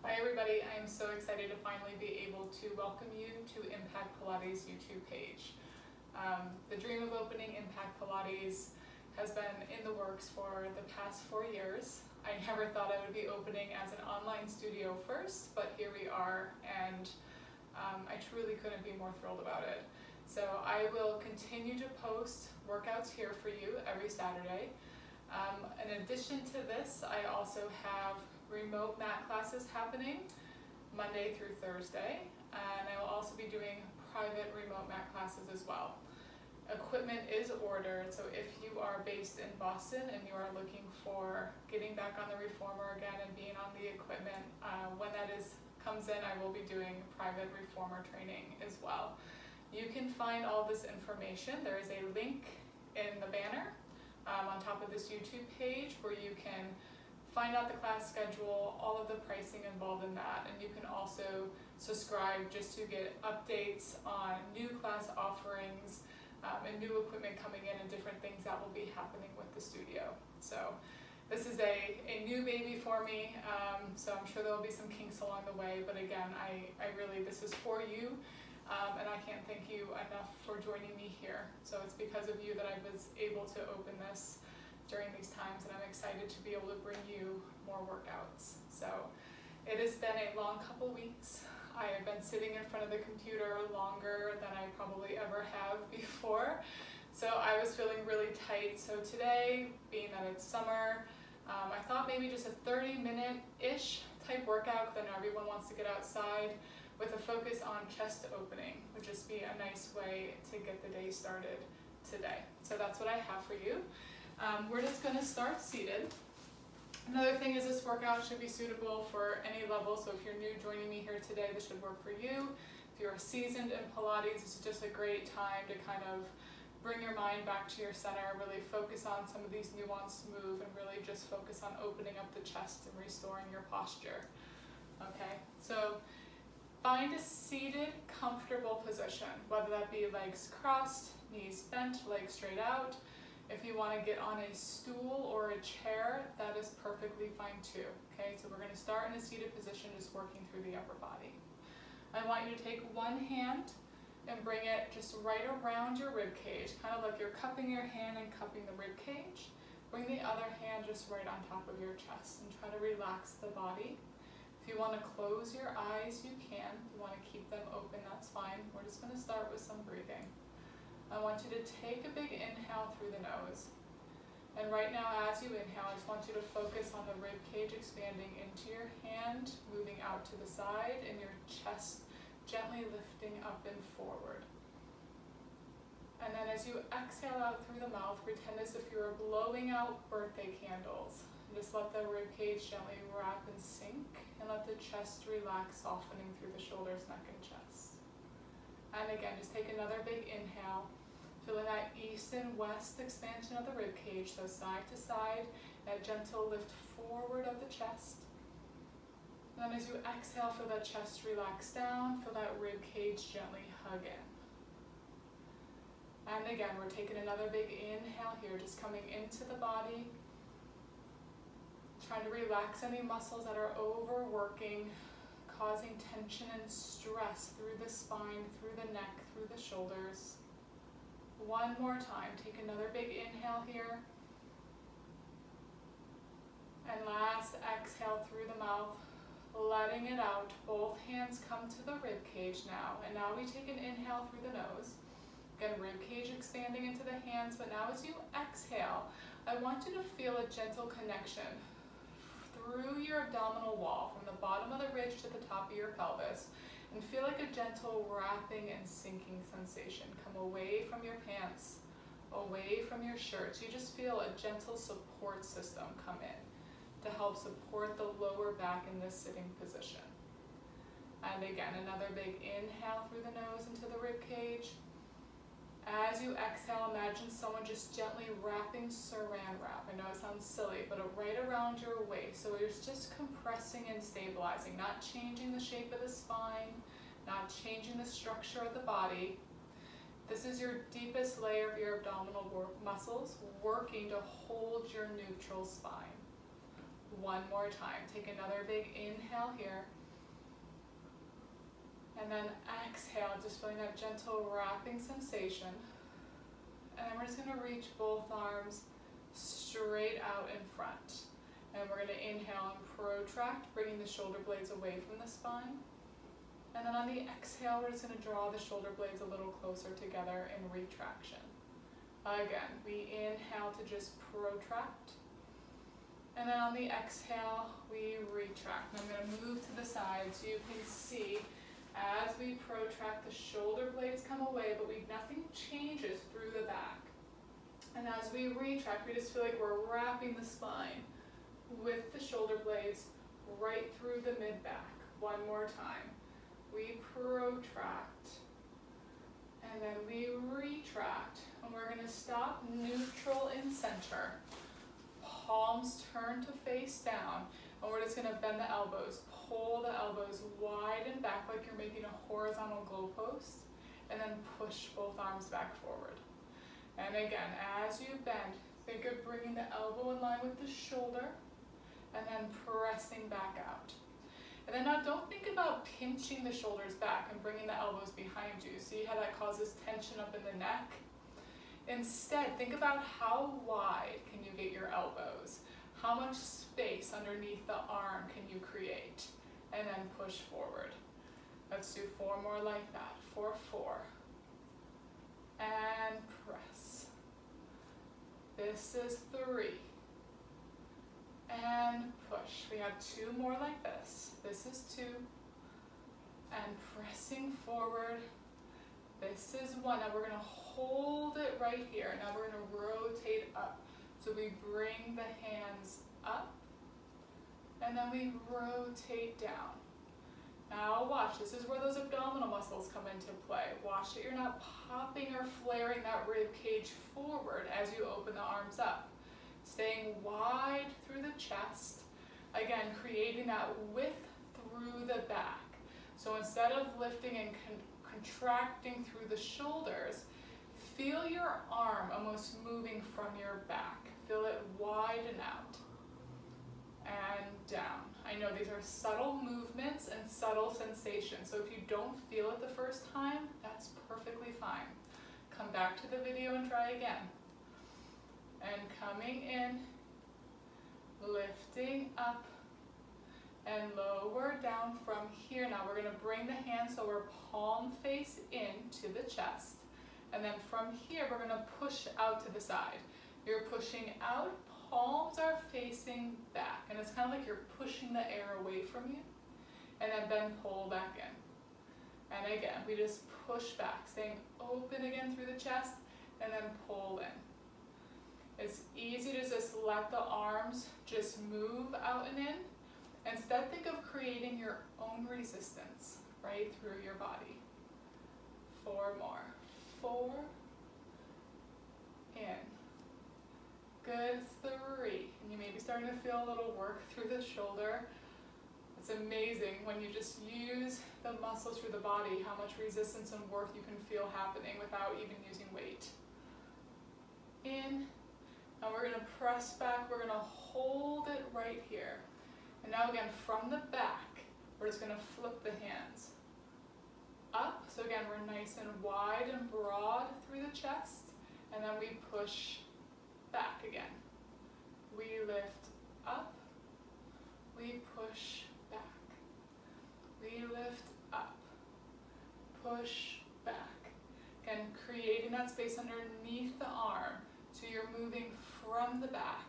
Hi everybody, I am so excited to finally be able to welcome you to Impact Pilates YouTube page. The dream of opening Impact Pilates has been in the works for the past 4 years. I never thought I would be opening as an online studio first, but here we are, and I truly couldn't be more thrilled about it. So I will continue to post workouts here for you every Saturday. In addition to this, I also have remote mat classes happening Monday through Thursday, and I will also be doing private remote mat classes as well. Equipment is ordered, so if you are based in Boston and you are looking for getting back on the reformer again and being on the equipment, when that comes in, I will be doing private reformer training as well. You can find all this information. There is a link in the banner on top of this YouTube page where you can find out the class schedule, all of the pricing involved in that, and you can also subscribe just to get updates on new class offerings and new equipment coming in and different things that will be happening with the studio. So this is a new baby for me, so I'm sure there will be some kinks along the way, but again, I really, this is for you, and I can't thank you enough for joining me here. So it's because of you that I was able to open this during these times, and I'm excited to be able to bring you more workouts. So it has been a long couple weeks. I have been sitting in front of the computer longer than I probably ever have before. So I was feeling really tight. So today, being that it's summer, I thought maybe just a 30-minute-ish type workout, because I know everyone wants to get outside, with a focus on chest opening would just be a nice way to get the day started today. So that's what I have for you. We're just going to start seated. Another thing is this workout should be suitable for any level, so if you're new joining me here today, this should work for you. If you're seasoned in Pilates, this is just a great time to kind of bring your mind back to your center, really focus on some of these nuanced moves, and really just focus on opening up the chest and restoring your posture. Okay, so find a seated, comfortable position, whether that be legs crossed, knees bent, legs straight out. If you want to get on a stool or a chair, that is perfectly fine too. Okay, so we're going to start in a seated position, just working through the upper body. I want you to take one hand and bring it just right around your rib cage, kind of like you're cupping your hand and cupping the rib cage. Bring the other hand just right on top of your chest and try to relax the body. If you want to close your eyes, you can. If you want to keep them open, that's fine. We're just going to start with some breathing. I want you to take a big inhale through the nose. And right now, as you inhale, I just want you to focus on the rib cage expanding into your hand, moving out to the side, and your chest gently lifting up and forward. And then as you exhale out through the mouth, pretend as if you were blowing out birthday candles. Just let the rib cage gently wrap and sink, and let the chest relax, softening through the shoulders, neck, and chest. And again, just take another big inhale, feeling that east and west expansion of the rib cage, so side to side, that gentle lift forward of the chest. And then as you exhale, feel that chest relax down, feel that rib cage gently hug in. And again, we're taking another big inhale here, just coming into the body, trying to relax any muscles that are overworking, causing tension and stress through the spine, through the neck, through the shoulders. One more time, take another big inhale here. And last exhale through the mouth, letting it out. Both hands come to the rib cage now. And now we take an inhale through the nose. Again, rib cage expanding into the hands, but now as you exhale, I want you to feel a gentle connection through your abdominal wall, from the bottom of the ridge to the top of your pelvis, and feel like a gentle wrapping and sinking sensation come away from your pants, away from your shirt. So you just feel a gentle support system come in to help support the lower back in this sitting position. And again, another big inhale through the nose into the rib cage. As you exhale, imagine someone just gently wrapping saran wrap. I know it sounds silly, but right around your waist. So you're just compressing and stabilizing, not changing the shape of the spine, not changing the structure of the body. This is your deepest layer of your abdominal muscles working to hold your neutral spine. One more time. Take another big inhale here. And then exhale, just feeling that gentle wrapping sensation. And then we're just gonna reach both arms straight out in front. And we're gonna inhale and protract, bringing the shoulder blades away from the spine. And then on the exhale, we're just gonna draw the shoulder blades a little closer together in retraction. Again, we inhale to just protract. And then on the exhale, we retract. And I'm gonna move to the side so you can see as we protract, the shoulder blades come away, but nothing changes through the back. And as we retract, we just feel like we're wrapping the spine with the shoulder blades right through the mid-back. One more time. We protract, and then we retract. And we're gonna stop neutral in center. Palms turn to face down, and we're just gonna bend the elbows. Pull the elbows wide and back like you're making a horizontal goalpost, and then push both arms back forward. And again, as you bend, think of bringing the elbow in line with the shoulder, and then pressing back out. And then now don't think about pinching the shoulders back and bringing the elbows behind you. See how that causes tension up in the neck? Instead, think about how wide can you get your elbows? How much space underneath the arm can you create? And then push forward. Let's do 4 more like that. For 4. And press. This is 3. And push. We have 2 more like this. This is 2. And pressing forward. This is 1. Now we're going to hold it right here. Now we're going to rotate up. So we bring the hands up, and then we rotate down. Now watch, this is where those abdominal muscles come into play. Watch that you're not popping or flaring that rib cage forward as you open the arms up. Staying wide through the chest. Again, creating that width through the back. So instead of lifting and contracting through the shoulders, feel your arm almost moving from your back. Feel it widen out and down. I know these are subtle movements and subtle sensations, so if you don't feel it the first time, that's perfectly fine. Come back to the video and try again. And coming in, lifting up, and lower down from here. Now we're going to bring the hands so we're palm face into the chest. And then from here, we're going to push out to the side. You're pushing out, palms are facing back. And it's kind of like you're pushing the air away from you. And then pull back in. And again, we just push back, staying open again through the chest, and then pull in. It's easy to just let the arms just move out and in. Instead, think of creating your own resistance right through your body. 4 more. 4, in, good, 3, and you may be starting to feel a little work through the shoulder. It's amazing when you just use the muscles through the body, how much resistance and work you can feel happening without even using weight. In, and we're going to press back, we're going to hold it right here. And now again, from the back, we're just going to flip the hands up. So again, we're nice and wide and broad through the chest, and then we push back again. We lift up, we push back. We lift up, push back. Again, creating that space underneath the arm, so you're moving from the back,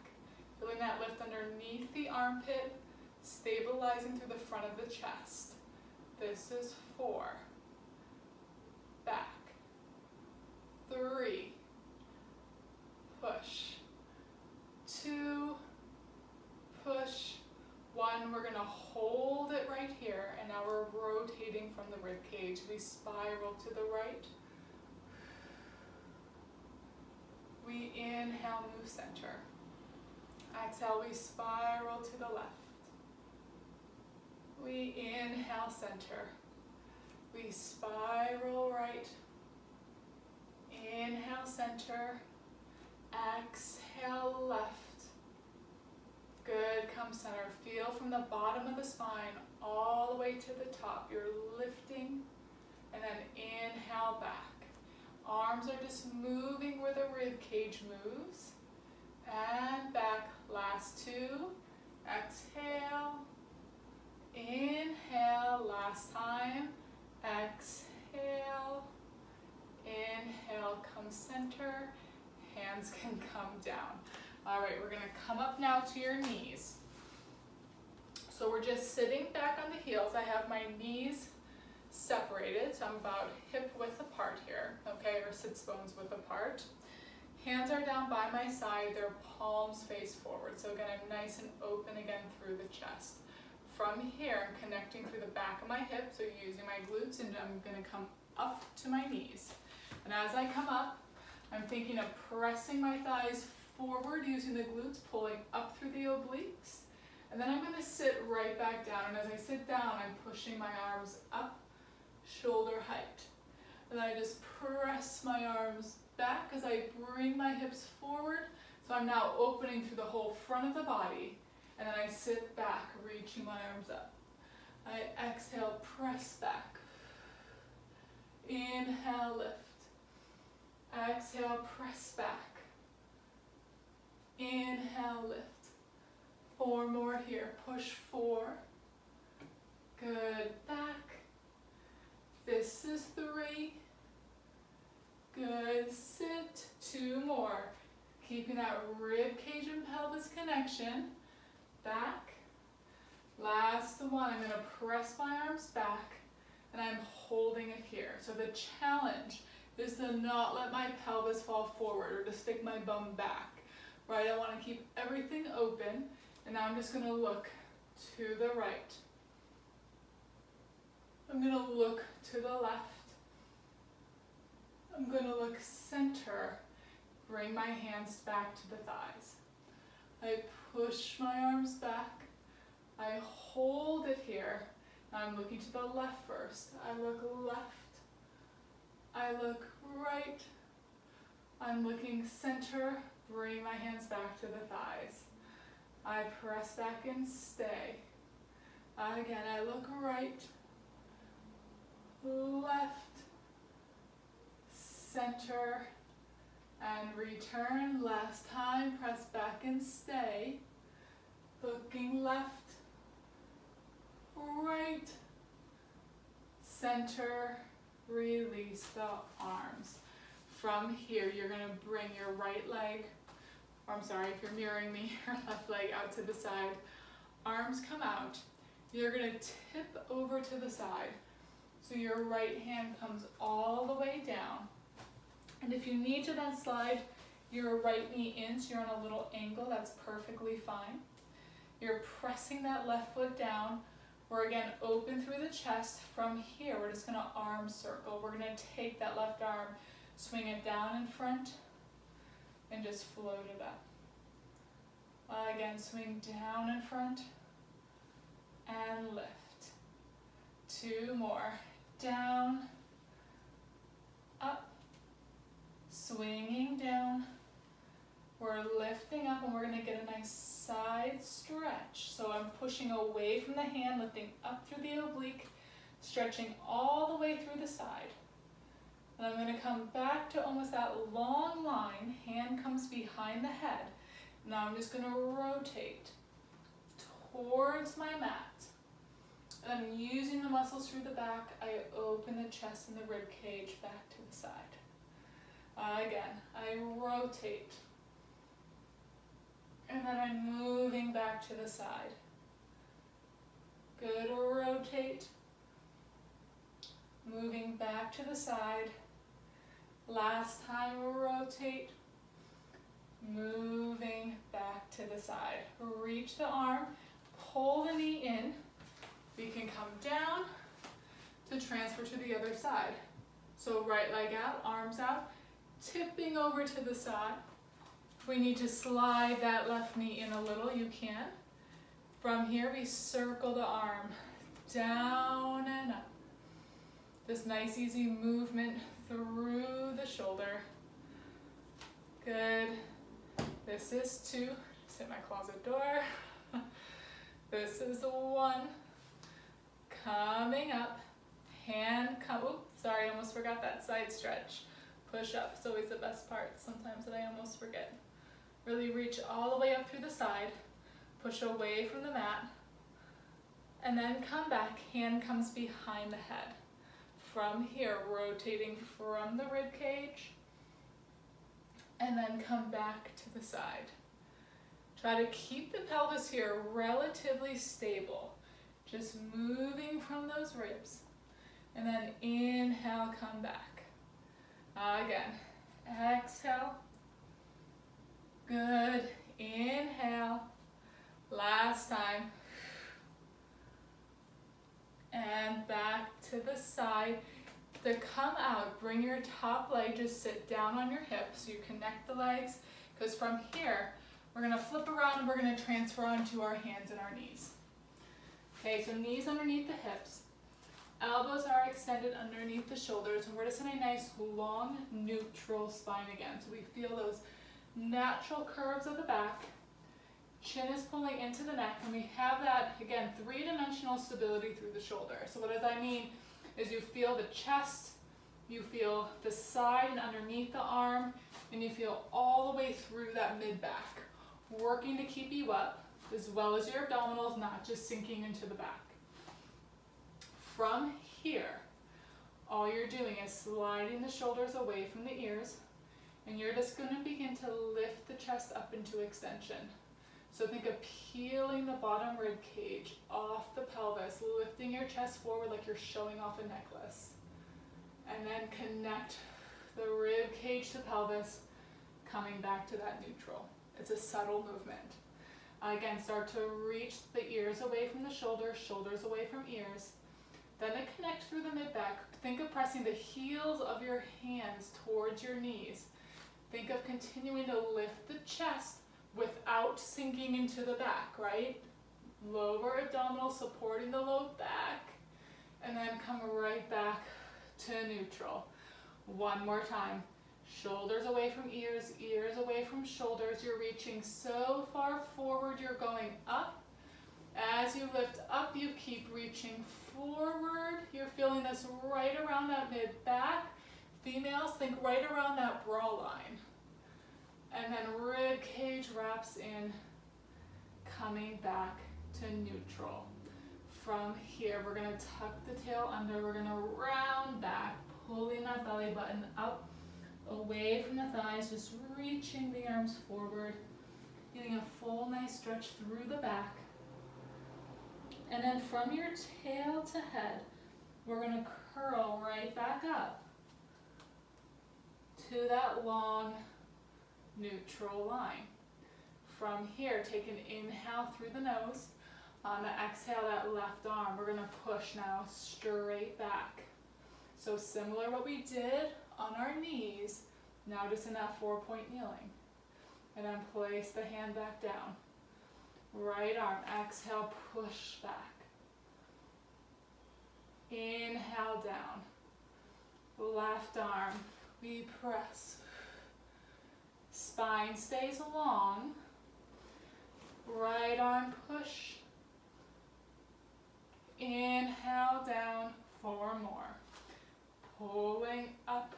feeling that lift underneath the armpit, stabilizing through the front of the chest. This is 4. Back. 3. Push. 2. Push. 1. We're going to hold it right here, and now we're rotating from the rib cage. We spiral to the right. We inhale, move center. Exhale, we spiral to the left. We inhale, center. We spiral right. Inhale, center. Exhale, left. Good, come center. Feel from the bottom of the spine all the way to the top. You're lifting, and then inhale back. Arms are just moving where the rib cage moves. And back, last two. Exhale. Inhale, last time. Exhale. Inhale, come center. Hands can come down. All right, we're gonna come up now to your knees. So we're just sitting back on the heels. I have my knees separated, so I'm about hip width apart here, okay, or sits bones width apart. Hands are down by my side, their palms face forward. So again, I'm nice and open again through the chest. From here, I'm connecting through the back of my hips, so using my glutes, and I'm gonna come up to my knees. And as I come up, I'm thinking of pressing my thighs forward using the glutes, pulling up through the obliques. And then I'm gonna sit right back down. And as I sit down, I'm pushing my arms up, shoulder height. And I just press my arms back as I bring my hips forward. So I'm now opening through the whole front of the body. And then I sit back, reaching my arms up. I exhale, press back. Inhale, lift. Exhale, press back. Inhale, lift. 4 more here. Push 4. Good. Back. This is 3. Good. Sit. 2 more. Keeping that rib cage and pelvis connection. Back. Last one. I'm going to press my arms back, and I'm holding it here. So the challenge is to not let my pelvis fall forward or to stick my bum back. Right? I want to keep everything open. And now I'm just going to look to the right. I'm going to look to the left. I'm going to look center. Bring my hands back to the thighs. I push my arms back. I hold it here. Now I'm looking to the left first. I look left. I look right. I'm looking center. Bring my hands back to the thighs. I press back and stay. Again, I look right, left, center, and return. Last time, press back and stay. Looking left, right, center, release the arms. From here, you're going to bring your right leg, or I'm sorry, if you're mirroring me, your left leg out to the side. Arms come out. You're going to tip over to the side. So your right hand comes all the way down. And if you need to then slide your right knee in, so you're on a little angle, that's perfectly fine. You're pressing that left foot down. We're again open through the chest. From here, we're just going to arm circle. We're going to take that left arm, swing it down in front, and just float it up. Again, swing down in front and lift. 2 more. Down, up, swinging down. We're lifting up, and we're going to get a nice side stretch. So I'm pushing away from the hand, lifting up through the oblique, stretching all the way through the side. And I'm going to come back to almost that long line. Hand comes behind the head. Now I'm just going to rotate towards my mat. And I'm using the muscles through the back. I open the chest and the rib cage back to the side. Again, I rotate. And then I'm moving back to the side. Good, rotate. Moving back to the side. Last time, rotate. Moving back to the side. Reach the arm, pull the knee in. We can come down to transfer to the other side. So right leg out, arms out, tipping over to the side. If we need to slide that left knee in a little, you can. From here, we circle the arm down and up. This nice, easy movement through the shoulder. Good. This is 2. Just hit my closet door. This is one. Coming up, hand come, oops, sorry, I almost forgot that side stretch. Push up, it's always the best part, sometimes that I almost forget. Really reach all the way up through the side, push away from the mat, and then come back, hand comes behind the head. From here, rotating from the rib cage, and then come back to the side. Try to keep the pelvis here relatively stable, just moving from those ribs. And then inhale, come back. Again, exhale. Good, inhale. Last time. And back to the side. To come out, bring your top leg, just sit down on your hips so you connect the legs, because from here, we're gonna flip around and we're gonna transfer onto our hands and our knees. Okay, so knees underneath the hips, elbows are extended underneath the shoulders, and we're just in a nice long neutral spine again. So we feel those natural curves of the back, chin is pulling into the neck, and we have that, again, three-dimensional stability through the shoulder. So what does that mean? Is you feel the chest, you feel the side and underneath the arm, and you feel all the way through that mid-back, working to keep you up, as well as your abdominals, not just sinking into the back. From here, all you're doing is sliding the shoulders away from the ears, and you're just going to begin to lift the chest up into extension. So think of peeling the bottom rib cage off the pelvis, lifting your chest forward like you're showing off a necklace. And then connect the rib cage to pelvis, coming back to that neutral. It's a subtle movement. Again, start to reach the ears away from the shoulders, shoulders away from ears. Then to connect through the mid-back, think of pressing the heels of your hands towards your knees. Think of continuing to lift the chest without sinking into the back, right? Lower abdominal supporting the low back, and then come right back to neutral. One more time. Shoulders away from ears, ears away from shoulders. You're reaching so far forward, you're going up. As you lift up, you keep reaching forward. You're feeling this right around that mid-back. Females, think right around that bra line. And then rib cage wraps in, coming back to neutral. From here, we're gonna tuck the tail under, we're gonna round back, pulling that belly button up, away from the thighs, just reaching the arms forward, getting a full nice stretch through the back. And then from your tail to head, we're gonna curl right back up to that long neutral line. From here, take an inhale through the nose. On the exhale, that left arm, we're gonna push now straight back. So similar what we did on our knees, now just in that 4-point kneeling. And then place the hand back down. Right arm, exhale, push back. Inhale down. Left arm, we press. Spine stays long. Right arm push. Inhale down, 4 more. Pulling up.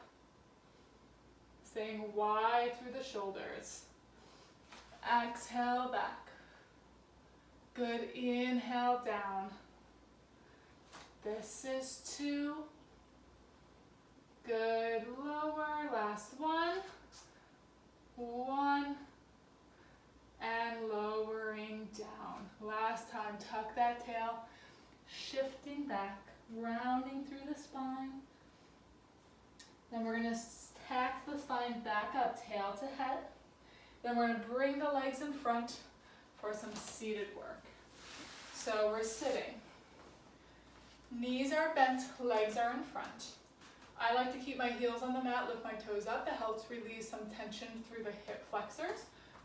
Staying wide through the shoulders. Exhale back. Good, inhale down. This is 2. Good, lower, last 1. 1, and lowering down. Last time, tuck that tail, shifting back, rounding through the spine. Then we're gonna stack the spine back up, tail to head. Then we're gonna bring the legs in front for some seated work. So we're sitting. Knees are bent, legs are in front. I like to keep my heels on the mat, lift my toes up. It helps release some tension through the hip flexors,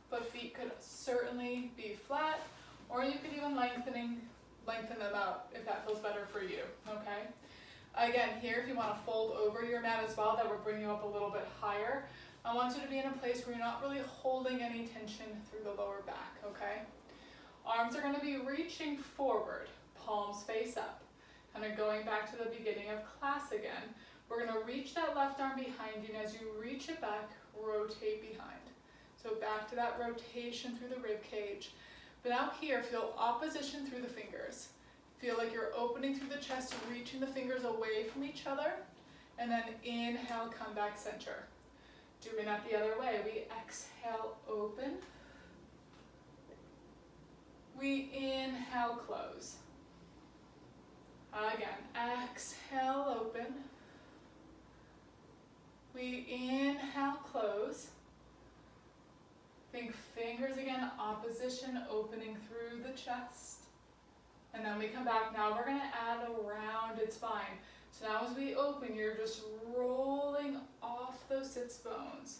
but feet could certainly be flat, or you could even lengthen them out if that feels better for you, okay? Again, here if you want to fold over your mat as well, that will bring you up a little bit higher. I want you to be in a place where you're not really holding any tension through the lower back, okay? Arms are going to be reaching forward, palms face up. Kind of going back to the beginning of class again. We're going to reach that left arm behind you, and as you reach it back, rotate behind. So back to that rotation through the rib cage. But now here, feel opposition through the fingers. Feel like you're opening through the chest, reaching the fingers away from each other, and then inhale, come back center. Doing that the other way. We exhale, open. We inhale, close. Again, exhale, open. We inhale, close. Think fingers again, opposition, opening through the chest. And then we come back. Now we're going to add a rounded spine. So now as we open, you're just rolling off those sits bones.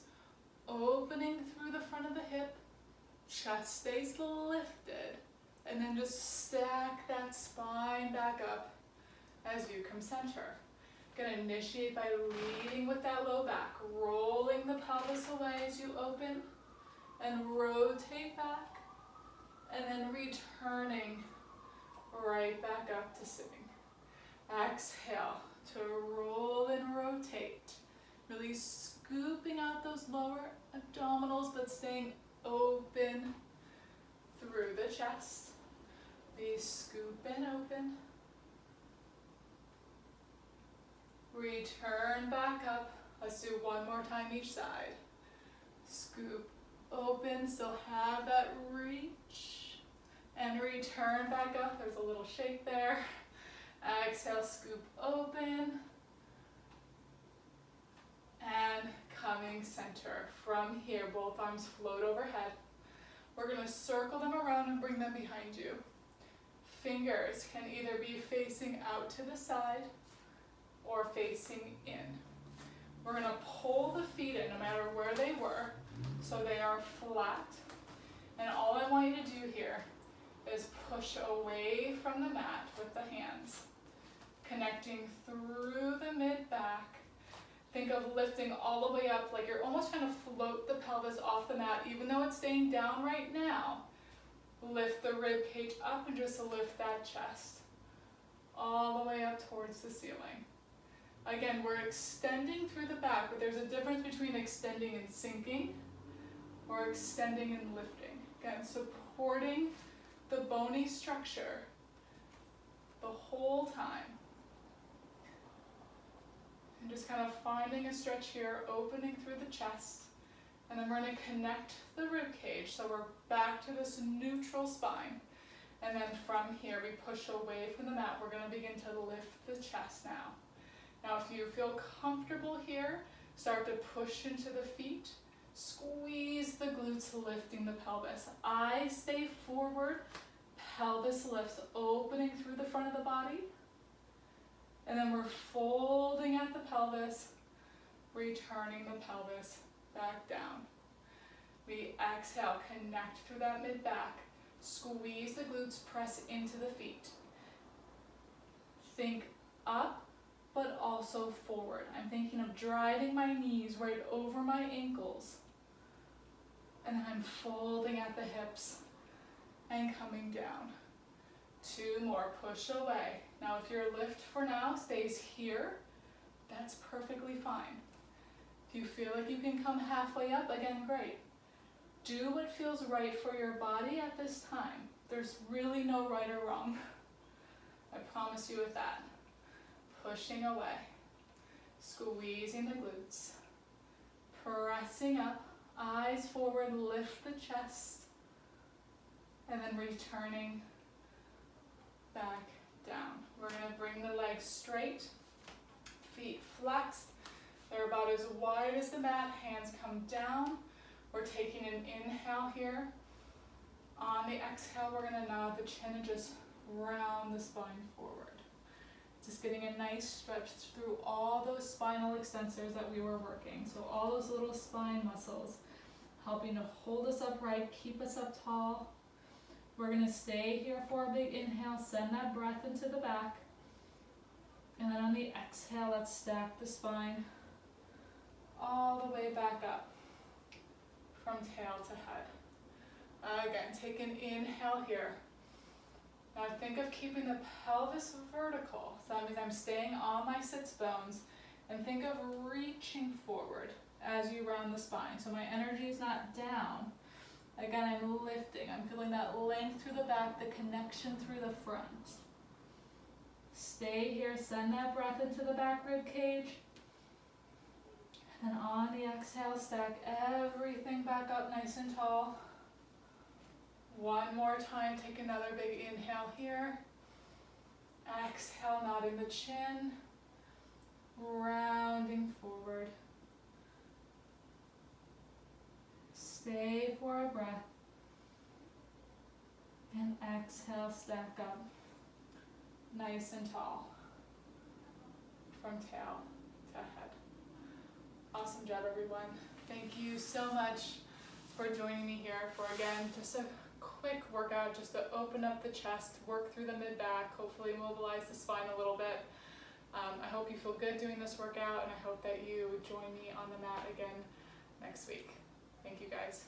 Opening through the front of the hip. Chest stays lifted. And then just stack that spine back up as you come center. Going to initiate by leading with that low back. Rolling the pelvis away as you open. And rotate back. And then returning right back up to sitting. Exhale to roll and rotate. Really scooping out those lower abdominals, but staying open through the chest. We scoop and open. Return back up. Let's do one more time each side. Scoop, open, still have that reach. And return back up. There's a little shake there. Exhale, scoop, open. And coming center. From here, both arms float overhead. We're going to circle them around and bring them behind you. Fingers can either be facing out to the side or facing in. We're going to pull the feet in no matter where they were so they are flat. And all I want you to do here is push away from the mat with the hands, connecting through the mid-back. Think of lifting all the way up, like you're almost trying to float the pelvis off the mat, even though it's staying down right now. Lift the rib cage up and just lift that chest all the way up towards the ceiling. Again, we're extending through the back, but there's a difference between extending and sinking or extending and lifting. Again, supporting the bony structure the whole time. And just kind of finding a stretch here, opening through the chest. And then we're going to connect the rib cage. So we're back to this neutral spine. And then from here, we push away from the mat. We're going to begin to lift the chest now. Now, if you feel comfortable here, start to push into the feet. Squeeze the glutes, lifting the pelvis. Eyes stay forward. Pelvis lifts, opening through the front of the body. And then we're folding at the pelvis, returning the pelvis back down. We exhale, connect through that mid-back. Squeeze the glutes, press into the feet. Think up, but also forward. I'm thinking of driving my knees right over my ankles. And then I'm folding at the hips and coming down. 2 more, push away. Now if your lift for now stays here, that's perfectly fine. If you feel like you can come halfway up, again, great. Do what feels right for your body at this time. There's really no right or wrong. I promise you with that. Pushing away, squeezing the glutes, pressing up, eyes forward, lift the chest, and then returning back down. We're going to bring the legs straight, feet flexed. They're about as wide as the mat, hands come down. We're taking an inhale here. On the exhale, we're going to nod the chin and just round the spine forward. Just getting a nice stretch through all those spinal extensors that we were working. So all those little spine muscles helping to hold us upright, keep us up tall. We're going to stay here for a big inhale, send that breath into the back. And then on the exhale, let's stack the spine all the way back up from tail to head. Again, take an inhale here. Now think of keeping the pelvis vertical. So that means I'm staying on my sits bones, and think of reaching forward as you round the spine. So my energy is not down. Again, I'm lifting. I'm feeling that length through the back, the connection through the front. Stay here, send that breath into the back rib cage. And then on the exhale, stack everything back up nice and tall. One more time, take another big inhale here. Exhale, nodding the chin, rounding forward. Stay for a breath. And exhale, stack up. Nice and tall. From tail to head. Awesome job, everyone. Thank you so much for joining me here for, again, just a quick workout just to open up the chest, work through the mid-back, hopefully mobilize the spine a little bit. I hope you feel good doing this workout, and I hope that you join me on the mat again next week. Thank you, guys.